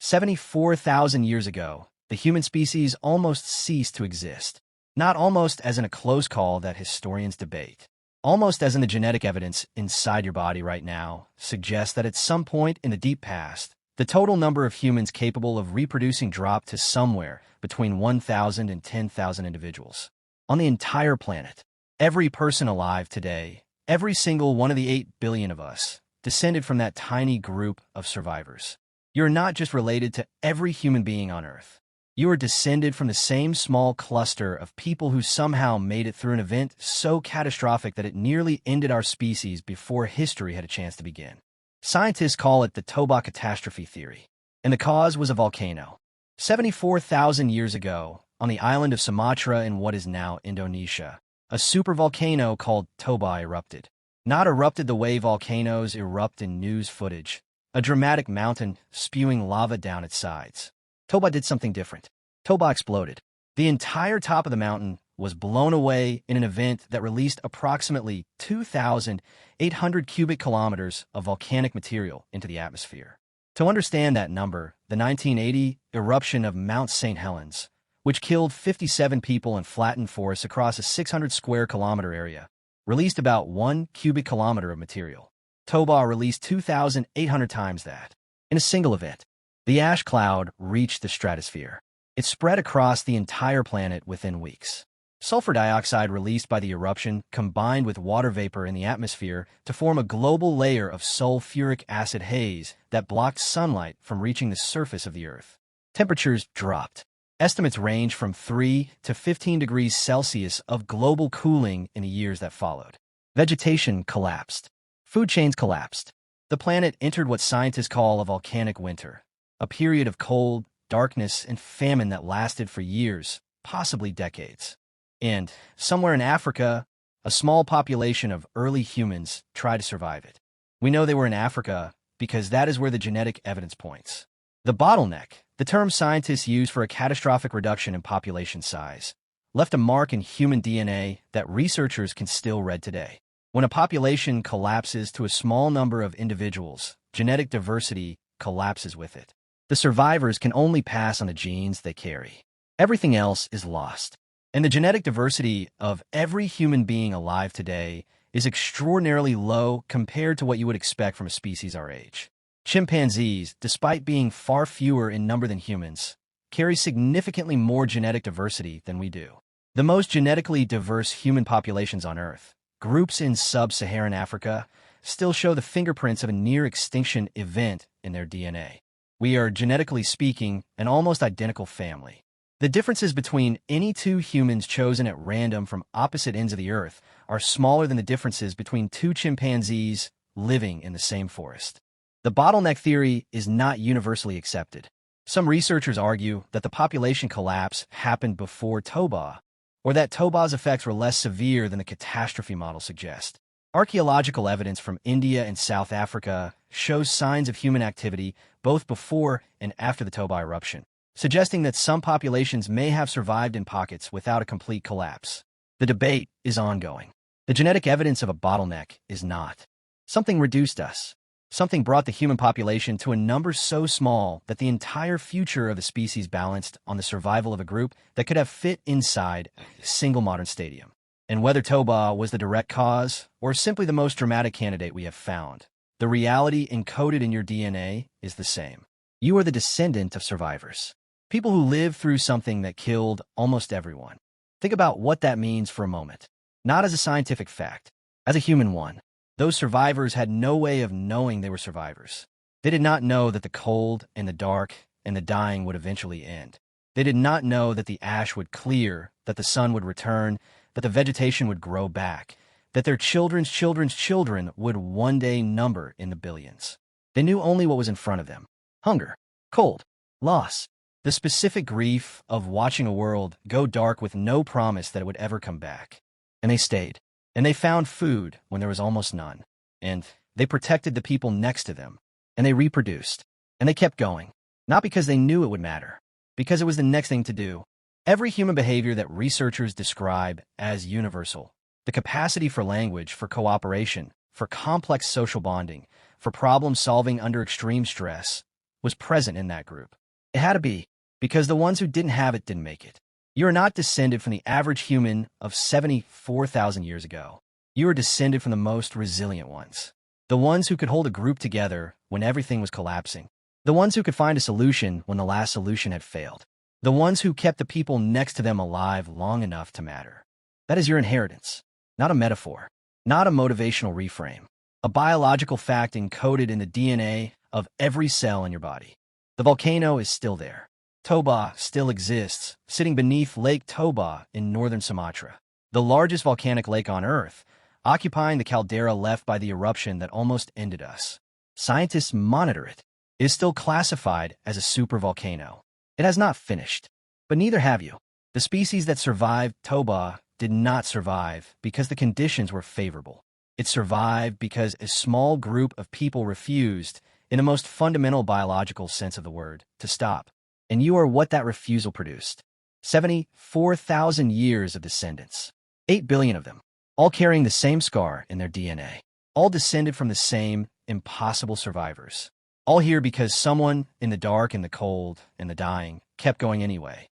74,000 years ago, the human species almost ceased to exist. Not almost as in a close call that historians debate. Almost as in the genetic evidence inside your body right now suggests that at some point in the deep past, the total number of humans capable of reproducing dropped to somewhere between 1,000 and 10,000 individuals. On the entire planet, every person alive today, every single one of the 8 billion of us, descended from that tiny group of survivors. You're not just related to every human being on Earth. You are descended from the same small cluster of people who somehow made it through an event so catastrophic that it nearly ended our species before history had a chance to begin. Scientists call it the Toba catastrophe theory, and the cause was a volcano. 74,000 years ago, on the island of Sumatra in what is now Indonesia, a supervolcano called Toba erupted. Not erupted the way volcanoes erupt in news footage, a dramatic mountain spewing lava down its sides. Toba did something different. Toba exploded. The entire top of the mountain was blown away in an event that released approximately 2,800 cubic kilometers of volcanic material into the atmosphere. To understand that number, the 1980 eruption of Mount St. Helens, which killed 57 people and flattened forests across a 600 square kilometer area, released about 1 cubic kilometer of material. Toba released 2,800 times that. In a single event, the ash cloud reached the stratosphere. It spread across the entire planet within weeks. Sulfur dioxide released by the eruption combined with water vapor in the atmosphere to form a global layer of sulfuric acid haze that blocked sunlight from reaching the surface of the Earth. Temperatures dropped. Estimates range from 3 to 15 degrees Celsius of global cooling in the years that followed. Vegetation collapsed. Food chains collapsed. The planet entered what scientists call a volcanic winter, a period of cold, darkness, and famine that lasted for years, possibly decades. And, somewhere in Africa, a small population of early humans tried to survive it. We know they were in Africa because that is where the genetic evidence points. The bottleneck, the term scientists use for a catastrophic reduction in population size, left a mark in human DNA that researchers can still read today. When a population collapses to a small number of individuals, genetic diversity collapses with it. The survivors can only pass on the genes they carry. Everything else is lost. And the genetic diversity of every human being alive today is extraordinarily low compared to what you would expect from a species our age. Chimpanzees, despite being far fewer in number than humans, carry significantly more genetic diversity than we do. The most genetically diverse human populations on Earth, groups in sub-Saharan Africa, still show the fingerprints of a near-extinction event in their DNA. We are, genetically speaking, an almost identical family. The differences between any two humans chosen at random from opposite ends of the Earth are smaller than the differences between two chimpanzees living in the same forest. The bottleneck theory is not universally accepted. Some researchers argue that the population collapse happened before Toba, or that Toba's effects were less severe than the catastrophe model suggests. Archaeological evidence from India and South Africa shows signs of human activity both before and after the Toba eruption, suggesting that some populations may have survived in pockets without a complete collapse. The debate is ongoing. The genetic evidence of a bottleneck is not. Something reduced us. Something brought the human population to a number so small that the entire future of the species balanced on the survival of a group that could have fit inside a single modern stadium. And whether Toba was the direct cause or simply the most dramatic candidate we have found, the reality encoded in your DNA is the same. You are the descendant of survivors. People who lived through something that killed almost everyone. Think about what that means for a moment. Not as a scientific fact, as a human one. Those survivors had no way of knowing they were survivors. They did not know that the cold and the dark and the dying would eventually end. They did not know that the ash would clear, that the sun would return, that the vegetation would grow back, that their children's children's children would one day number in the billions. They knew only what was in front of them. Hunger, cold, loss, the specific grief of watching a world go dark with no promise that it would ever come back. And they stayed. And they found food when there was almost none. And they protected the people next to them. And they reproduced. And they kept going. Not because they knew it would matter. Because it was the next thing to do. Every human behavior that researchers describe as universal, the capacity for language, for cooperation, for complex social bonding, for problem solving under extreme stress, was present in that group. It had to be, because the ones who didn't have it didn't make it. You are not descended from the average human of 74,000 years ago. You are descended from the most resilient ones. The ones who could hold a group together when everything was collapsing. The ones who could find a solution when the last solution had failed. The ones who kept the people next to them alive long enough to matter. That is your inheritance, not a metaphor, not a motivational reframe, a biological fact encoded in the DNA of every cell in your body. The volcano is still there. Toba still exists, sitting beneath Lake Toba in northern Sumatra, the largest volcanic lake on Earth, occupying the caldera left by the eruption that almost ended us. Scientists monitor it. It is still classified as a supervolcano. It has not finished, but neither have you. The species that survived Toba did not survive because the conditions were favorable. It survived because a small group of people refused, in the most fundamental biological sense of the word, to stop. And you are what that refusal produced. 74,000 years of descendants. 8 billion of them, all carrying the same scar in their DNA. All descended from the same impossible survivors. All here because someone, in the dark and the cold and the dying, kept going anyway.